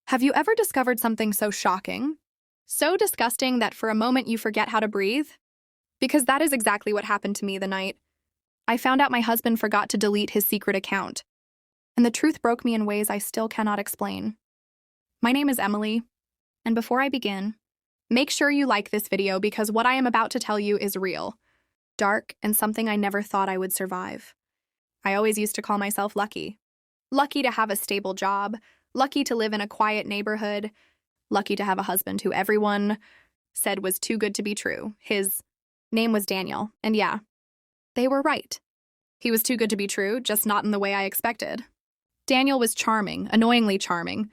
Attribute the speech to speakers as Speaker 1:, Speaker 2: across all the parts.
Speaker 1: Have you ever discovered something so shocking, so disgusting that for a moment you forget how to breathe? Because that is exactly what happened to me the night I found out my husband forgot to delete his secret account, and the truth broke me in ways I still cannot explain. My name is Emily, and before I begin, make sure you like this video because what I am about to tell you is real, dark, and something I never thought I would survive. I always used to call myself lucky. Lucky to have a stable job, lucky to live in a quiet neighborhood, lucky to have a husband who everyone said was too good to be true. His name was Daniel, and yeah, they were right. He was too good to be true, just not in the way I expected. Daniel was charming, annoyingly charming,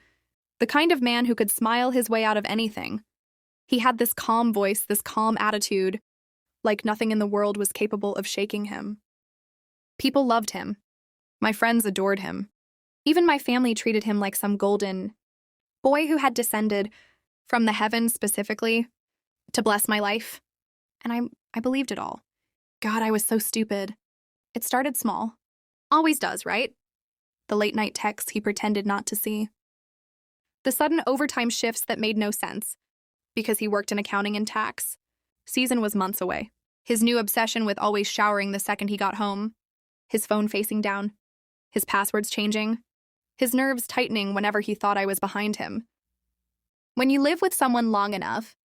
Speaker 1: the kind of man who could smile his way out of anything. He had this calm voice, this calm attitude, like nothing in the world was capable of shaking him. People loved him. My friends adored him. Even my family treated him like some golden boy who had descended from the heavens specifically to bless my life. And I believed it all. God, I was so stupid. It started small. Always does, right? The late-night texts he pretended not to see. The sudden overtime shifts that made no sense, because he worked in accounting and tax. Season was months away. His new obsession with always showering the second he got home. His phone facing down. His passwords changing. His nerves tightening whenever he thought I was behind him. When you live with someone long enough,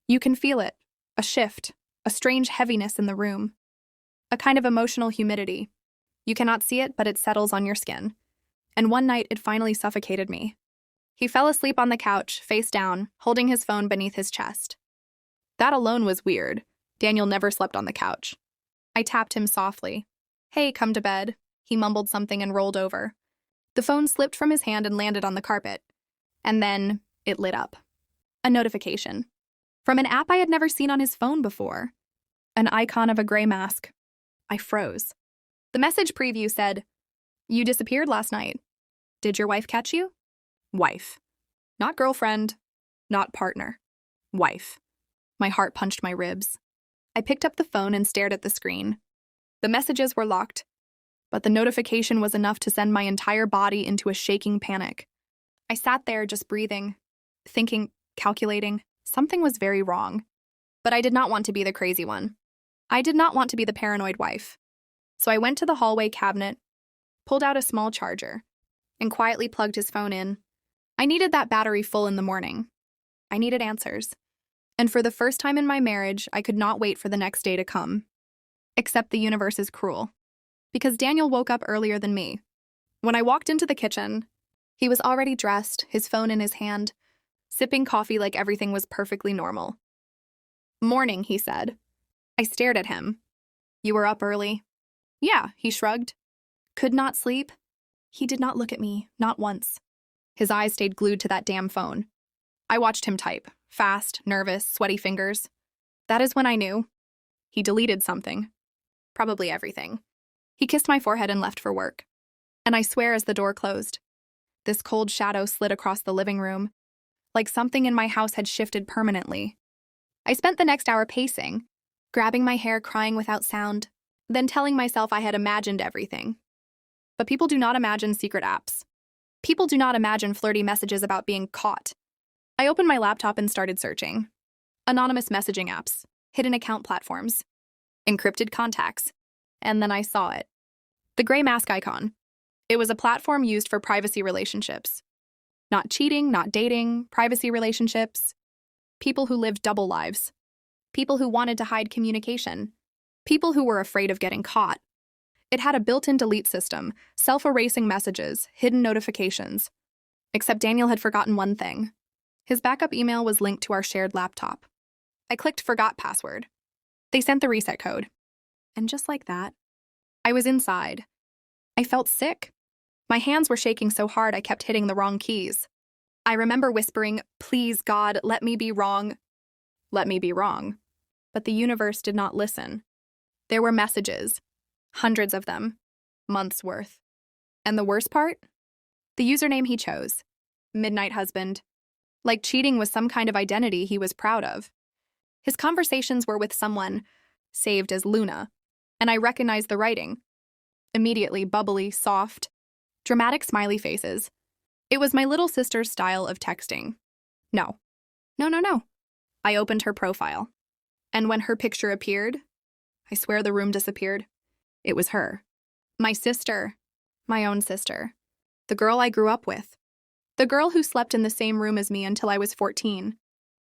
Speaker 1: you can feel it. A shift. A strange heaviness in the room. A kind of emotional humidity. You cannot see it, but it settles on your skin. And one night, it finally suffocated me. He fell asleep on the couch, face down, holding his phone beneath his chest. That alone was weird. Daniel never slept on the couch. I tapped him softly. "Hey, come to bed." He mumbled something and rolled over. The phone slipped from his hand and landed on the carpet. And then, it lit up. A notification. From an app I had never seen on his phone before. An icon of a gray mask. I froze. The message preview said, "You disappeared last night. Did your wife catch you?" Wife. Not girlfriend. Not partner. Wife. My heart punched my ribs. I picked up the phone and stared at the screen. The messages were locked, but the notification was enough to send my entire body into a shaking panic. I sat there just breathing, thinking, calculating. Something was very wrong. But I did not want to be the crazy one. I did not want to be the paranoid wife. So I went to the hallway cabinet, pulled out a small charger, and quietly plugged his phone in. I needed that battery full in the morning. I needed answers. And for the first time in my marriage, I could not wait for the next day to come. Except the universe is cruel. Because Daniel woke up earlier than me. When I walked into the kitchen, he was already dressed, his phone in his hand, sipping coffee like everything was perfectly normal. "Morning," he said. I stared at him. "You were up early?" "Yeah," he shrugged. "Could not sleep?" He did not look at me, not once. His eyes stayed glued to that damn phone. I watched him type, fast, nervous, sweaty fingers. That is when I knew. He deleted something. Probably everything. He kissed my forehead and left for work. And I swear as the door closed, this cold shadow slid across the living room, like something in my house had shifted permanently. I spent the next hour pacing, grabbing my hair, crying without sound, then telling myself I had imagined everything. But people do not imagine secret apps. People do not imagine flirty messages about being caught. I opened my laptop and started searching. Anonymous messaging apps, hidden account platforms, encrypted contacts. And then I saw it. The gray mask icon. It was a platform used for privacy relationships. Not cheating, not dating, privacy relationships. People who lived double lives. People who wanted to hide communication. People who were afraid of getting caught. It had a built-in delete system, self-erasing messages, hidden notifications. Except Daniel had forgotten one thing. His backup email was linked to our shared laptop. I clicked forgot password. They sent the reset code. And just like that, I was inside. I felt sick. My hands were shaking so hard I kept hitting the wrong keys. I remember whispering, "Please, God, let me be wrong. Let me be wrong." But the universe did not listen. There were messages, hundreds of them, months worth. And the worst part? The username he chose, Midnight Husband. Like cheating was some kind of identity he was proud of. His conversations were with someone, saved as Luna, and I recognized the writing. Immediately bubbly, soft, dramatic smiley faces, It was my little sister's style of texting. No. No, no, no. I opened her profile. And when her picture appeared, I swear the room disappeared. It was her. My sister. My own sister. The girl I grew up with. The girl who slept in the same room as me until I was 14.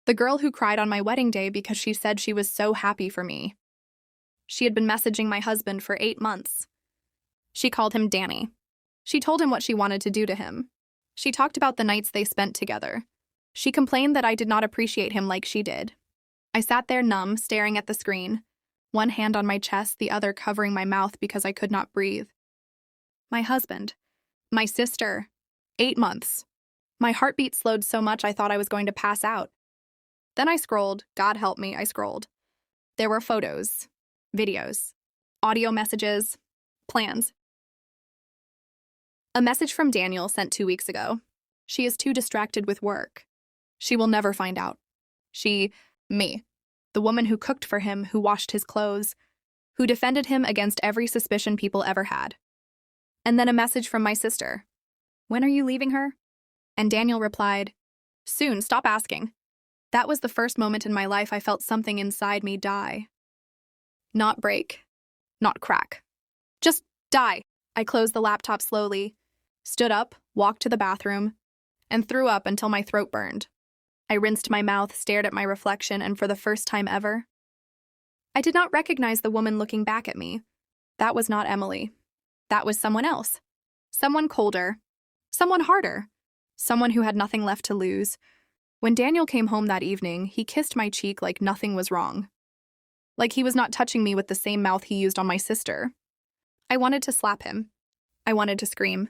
Speaker 1: The girl who cried on my wedding day because she said she was so happy for me. She had been messaging my husband for 8 months. She called him Danny. She told him what she wanted to do to him. She talked about the nights they spent together. She complained that I did not appreciate him like she did. I sat there numb, staring at the screen, one hand on my chest, the other covering my mouth because I could not breathe. My husband. My sister. 8 months. My heartbeat slowed so much I thought I was going to pass out. Then I scrolled. God help me, I scrolled. There were photos, videos, audio messages, plans. A message from Daniel sent 2 weeks ago. She is too distracted with work. She will never find out. Me, the woman who cooked for him, who washed his clothes, who defended him against every suspicion people ever had. And then a message from my sister. When are you leaving her? And Daniel replied, soon, stop asking. That was the first moment in my life I felt something inside me die. Not break. Not crack. Just die. I closed the laptop slowly, stood up, walked to the bathroom, and threw up until my throat burned. I rinsed my mouth, stared at my reflection, and for the first time ever, I did not recognize the woman looking back at me. That was not Emily. That was someone else. Someone colder. Someone harder. Someone who had nothing left to lose. When Daniel came home that evening, he kissed my cheek like nothing was wrong. Like he was not touching me with the same mouth he used on my sister. I wanted to slap him. I wanted to scream.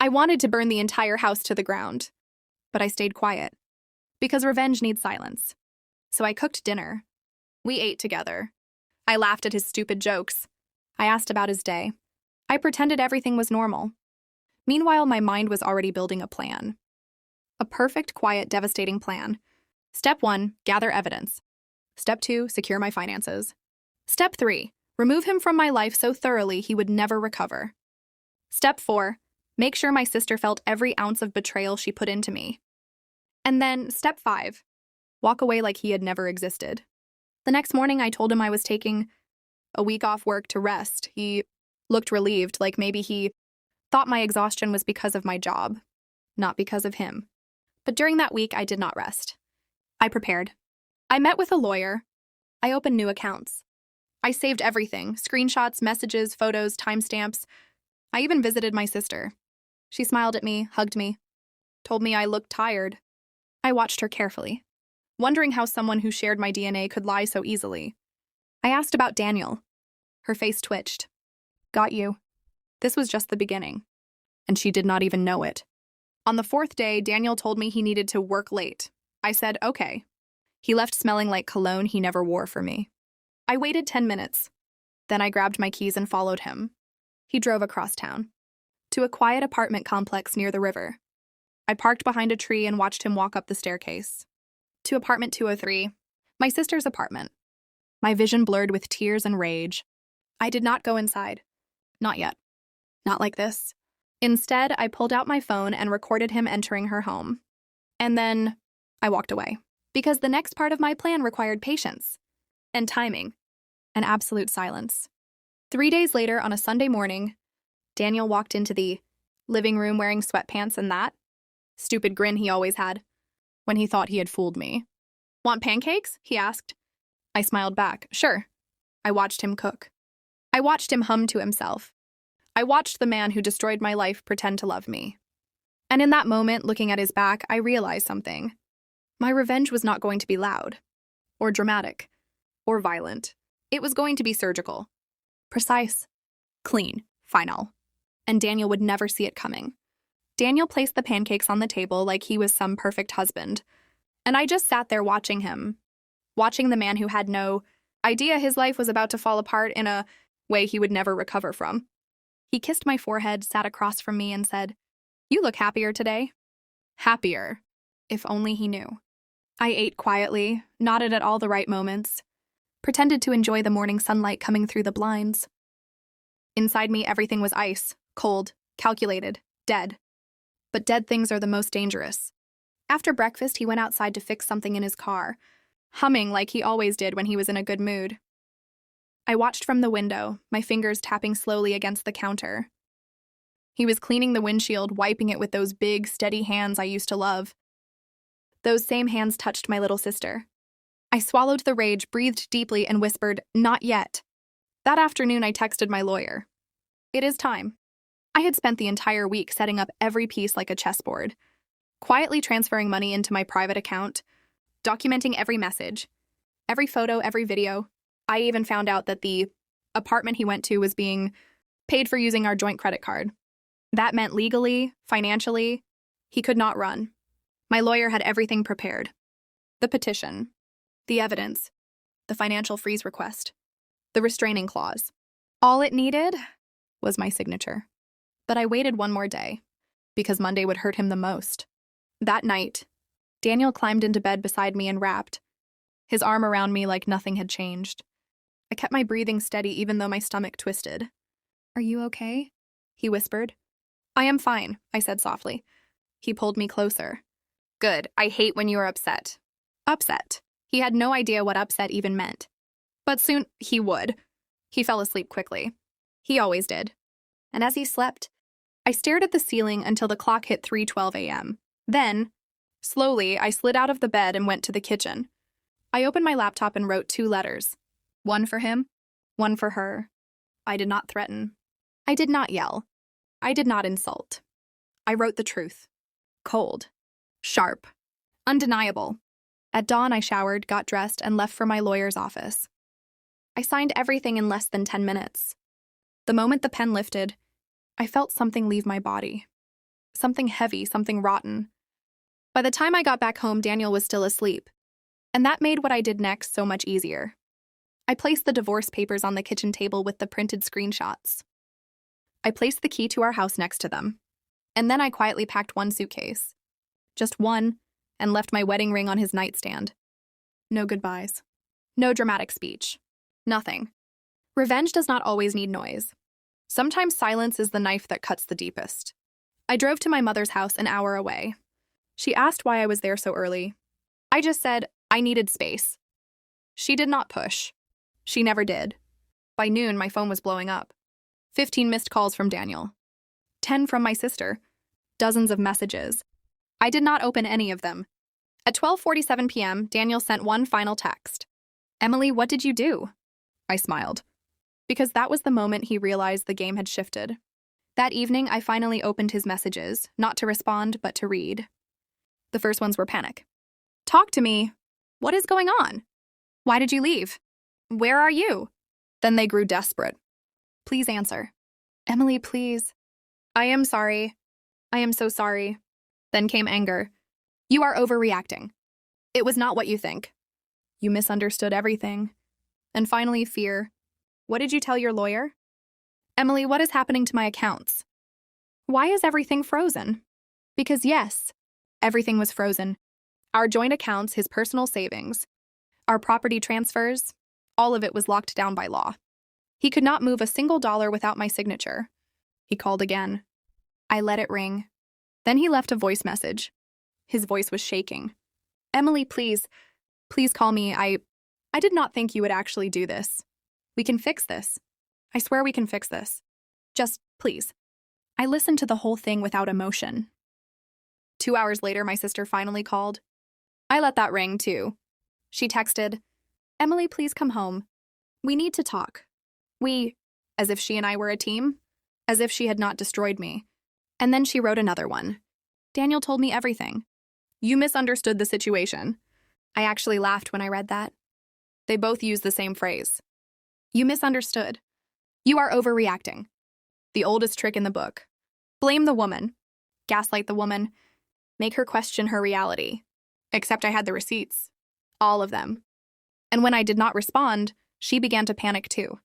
Speaker 1: I wanted to burn the entire house to the ground. But I stayed quiet. Because revenge needs silence. So I cooked dinner. We ate together. I laughed at his stupid jokes. I asked about his day. I pretended everything was normal. Meanwhile, my mind was already building a plan. A perfect, quiet, devastating plan. Step 1, gather evidence. Step 2, secure my finances. Step 3, remove him from my life so thoroughly he would never recover. Step 4, make sure my sister felt every ounce of betrayal she put into me. And then, step 5, walk away like he had never existed. The next morning, I told him I was taking a week off work to rest. He looked relieved, like maybe he thought my exhaustion was because of my job, not because of him. But during that week, I did not rest. I prepared. I met with a lawyer. I opened new accounts. I saved everything, screenshots, messages, photos, timestamps. I even visited my sister. She smiled at me, hugged me, told me I looked tired. I watched her carefully, wondering how someone who shared my DNA could lie so easily. I asked about Daniel. Her face twitched. Got you. This was just the beginning. And she did not even know it. On the 4th day, Daniel told me he needed to work late. I said, okay. He left smelling like cologne he never wore for me. I waited 10 minutes. Then I grabbed my keys and followed him. He drove across town, to a quiet apartment complex near the river. I parked behind a tree and watched him walk up the staircase. To apartment 203, my sister's apartment. My vision blurred with tears and rage. I did not go inside. Not yet. Not like this. Instead, I pulled out my phone and recorded him entering her home. And then I walked away. Because the next part of my plan required patience. And timing. And absolute silence. 3 days later, on a Sunday morning, Daniel walked into the living room wearing sweatpants and that stupid grin he always had when he thought he had fooled me. Want pancakes? He asked. I smiled back. Sure. I watched him cook. I watched him hum to himself. I watched the man who destroyed my life pretend to love me. And in that moment, looking at his back, I realized something. My revenge was not going to be loud, or dramatic, or violent. It was going to be surgical. Precise. Clean. Final. And Daniel would never see it coming. Daniel placed the pancakes on the table like he was some perfect husband. And I just sat there watching him. Watching the man who had no idea his life was about to fall apart in a way he would never recover from. He kissed my forehead, sat across from me, and said, "You look happier today." Happier. If only he knew. I ate quietly, nodded at all the right moments, pretended to enjoy the morning sunlight coming through the blinds. Inside me, everything was ice, cold, calculated, dead. but dead things are the most dangerous. After breakfast, he went outside to fix something in his car, humming like he always did when he was in a good mood. I watched from the window, my fingers tapping slowly against the counter. He was cleaning the windshield, wiping it with those big, steady hands I used to love. Those same hands touched my little sister. I swallowed the rage, breathed deeply, and whispered, "Not yet." That afternoon, I texted my lawyer. It is time. I had spent the entire week setting up every piece like a chessboard, quietly transferring money into my private account, documenting every message, every photo, every video. I even found out that the apartment he went to was being paid for using our joint credit card. That meant legally, financially, he could not run. My lawyer had everything prepared. The petition, the evidence, the financial freeze request, the restraining clause. All it needed was my signature. But I waited one more day, because Monday would hurt him the most. That night, Daniel climbed into bed beside me and rapped, his arm around me like nothing had changed. I kept my breathing steady even though my stomach twisted. "Are you okay?" he whispered. "I am fine," I said softly. He pulled me closer. "Good. I hate when you are upset." Upset. He had no idea what upset even meant. But soon he would. He fell asleep quickly. He always did. And as he slept, I stared at the ceiling until the clock hit 3:12 a.m. Then, slowly, I slid out of the bed and went to the kitchen. I opened my laptop and wrote 2 letters. One for him, one for her. I did not threaten. I did not yell. I did not insult. I wrote the truth. Cold. Sharp. Undeniable. At dawn, I showered, got dressed, and left for my lawyer's office. I signed everything in less than 10 minutes. The moment the pen lifted, I felt something leave my body. Something heavy, something rotten. By the time I got back home, Daniel was still asleep, and that made what I did next so much easier. I placed the divorce papers on the kitchen table with the printed screenshots. I placed the key to our house next to them, and then I quietly packed one suitcase. Just one, and left my wedding ring on his nightstand. No goodbyes. No dramatic speech. Nothing. Revenge does not always need noise. Sometimes silence is the knife that cuts the deepest. I drove to my mother's house an hour away. She asked why I was there so early. I just said I needed space. She did not push. She never did. By noon, my phone was blowing up. 15 missed calls from Daniel. 10 from my sister. Dozens of messages. I did not open any of them. At 12:47 p.m., Daniel sent one final text. "Emily, what did you do?" I smiled. Because that was the moment he realized the game had shifted. That evening, I finally opened his messages, not to respond, but to read. The first ones were panic. "Talk to me. What is going on? Why did you leave? Where are you?" Then they grew desperate. "Please answer. Emily, please. I am sorry. I am so sorry." Then came anger. "You are overreacting. It was not what you think. You misunderstood everything." And finally, fear. "What did you tell your lawyer? Emily, what is happening to my accounts? Why is everything frozen?" Because yes, everything was frozen. Our joint accounts, his personal savings, our property transfers, all of it was locked down by law. He could not move a single dollar without my signature. He called again. I let it ring. Then he left a voice message. His voice was shaking. "Emily, please call me. I did not think you would actually do this. We can fix this. I swear we can fix this. Just, please." I listened to the whole thing without emotion. 2 hours later, my sister finally called. I let that ring, too. She texted, "Emily, please come home. We need to talk." As if she and I were a team, as if she had not destroyed me. And then she wrote another one. "Daniel told me everything. You misunderstood the situation." I actually laughed when I read that. They both used the same phrase. You misunderstood. You are overreacting. The oldest trick in the book. Blame the woman. Gaslight the woman. Make her question her reality. Except I had the receipts. All of them. And when I did not respond, she began to panic too.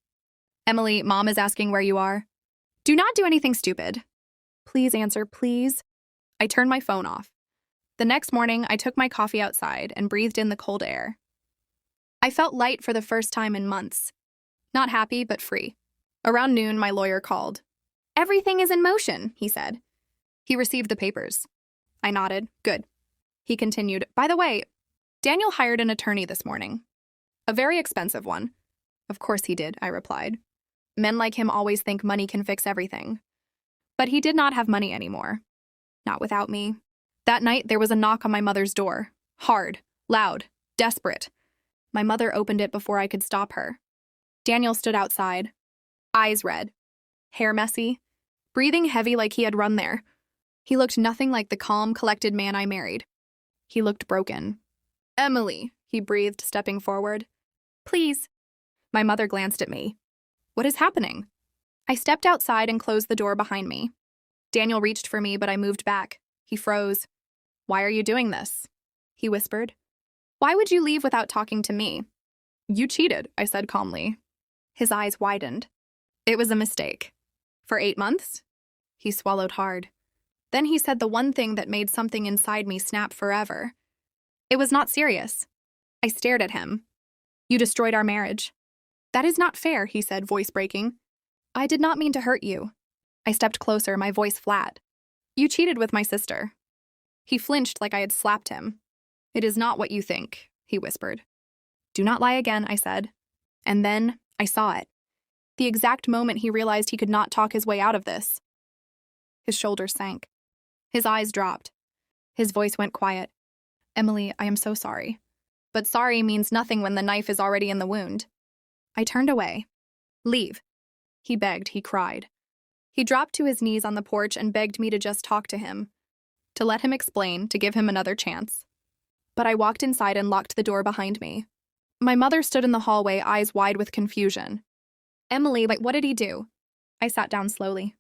Speaker 1: "Emily, Mom is asking where you are. Do not do anything stupid. Please answer, please." I turned my phone off. The next morning, I took my coffee outside and breathed in the cold air. I felt light for the first time in months. Not happy, but free. Around noon, my lawyer called. "Everything is in motion," he said. He received the papers. I nodded. Good. He continued, by the way, Daniel hired an attorney this morning. A very expensive one. Of course he did, I replied. Men like him always think money can fix everything. But he did not have money anymore. Not without me. That night, there was a knock on my mother's door. Hard, loud, desperate. My mother opened it before I could stop her. Daniel stood outside, eyes red, hair messy, breathing heavy like he had run there. He looked nothing like the calm, collected man I married. He looked broken. Emily, he breathed, stepping forward. Please. My mother glanced at me. What is happening? I stepped outside and closed the door behind me. Daniel reached for me, but I moved back. He froze. Why are you doing this? He whispered. Why would you leave without talking to me? You cheated, I said calmly. His eyes widened. It was a mistake. For 8 months? He swallowed hard. Then he said the one thing that made something inside me snap forever. It was not serious. I stared at him. You destroyed our marriage. That is not fair, he said, voice breaking. I did not mean to hurt you. I stepped closer, my voice flat. You cheated with my sister. He flinched like I had slapped him. It is not what you think, he whispered. Do not lie again, I said. And then I saw it. The exact moment he realized he could not talk his way out of this. His shoulders sank. His eyes dropped. His voice went quiet. Emily, I am so sorry. But sorry means nothing when the knife is already in the wound. I turned away. Leave. He begged, he cried. He dropped to his knees on the porch and begged me to just talk to him. To let him explain, to give him another chance. But I walked inside and locked the door behind me. My mother stood in the hallway, eyes wide with confusion. Emily, what did he do? I sat down slowly.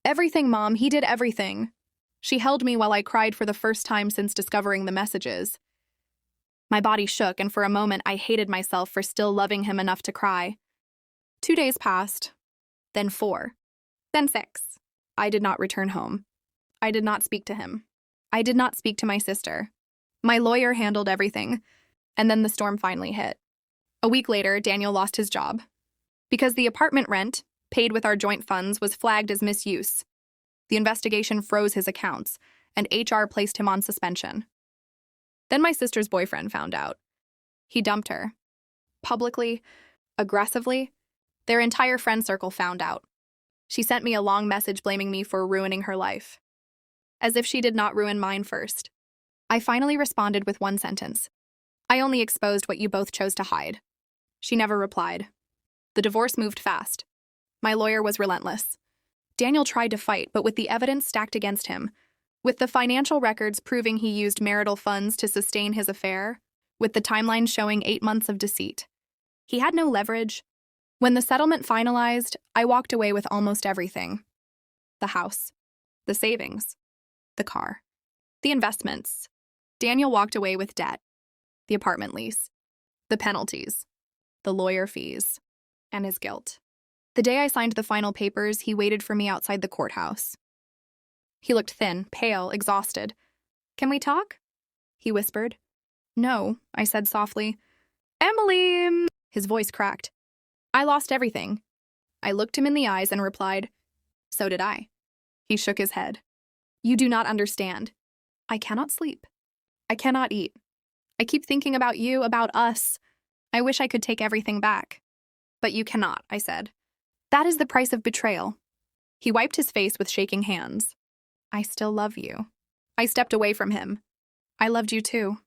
Speaker 1: Everything, Mom, he did everything. She held me while I cried for the first time since discovering the messages. My body shook, and for a moment I hated myself for still loving him enough to cry. 2 days passed, then 4, then 6. I did not return home. I did not speak to him. I did not speak to my sister. My lawyer handled everything, and then the storm finally hit. A week later, Daniel lost his job. Because the apartment rent, paid with our joint funds, was flagged as misuse. The investigation froze his accounts, and HR placed him on suspension. Then my sister's boyfriend found out. He dumped her. Publicly, aggressively, their entire friend circle found out. She sent me a long message blaming me for ruining her life. As if she did not ruin mine first. I finally responded with one sentence. I only exposed what you both chose to hide. She never replied. The divorce moved fast. My lawyer was relentless. Daniel tried to fight, but with the evidence stacked against him, with the financial records proving he used marital funds to sustain his affair, with the timeline showing 8 months of deceit, he had no leverage. When the settlement finalized, I walked away with almost everything. The house, the savings, the car, the investments. Daniel walked away with debt, the apartment lease, the penalties, the lawyer fees, and his guilt. The day I signed the final papers, he waited for me outside the courthouse. He looked thin, pale, exhausted. Can we talk? He whispered. No, I said softly. Emily! His voice cracked. I lost everything. I looked him in the eyes and replied, so did I. He shook his head. You do not understand. I cannot sleep. I cannot eat. I keep thinking about you, about us. I wish I could take everything back. But you cannot, I said. That is the price of betrayal. He wiped his face with shaking hands. I still love you. I stepped away from him. I loved you too.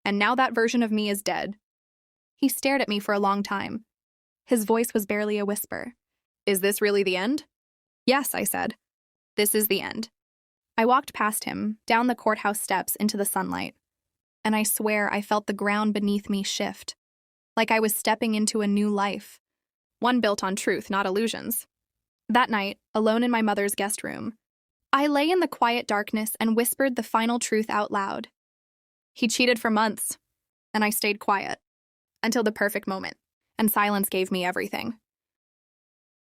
Speaker 1: And now that version of me is dead. He stared at me for a long time. His voice was barely a whisper. Is this really the end? Yes, I said. This is the end. I walked past him, down the courthouse steps into the sunlight. And I swear I felt the ground beneath me shift. Like I was stepping into a new life. One built on truth, not illusions. That night, alone in my mother's guest room, I lay in the quiet darkness and whispered the final truth out loud. He cheated for months, and I stayed quiet. Until the perfect moment, and silence gave me everything.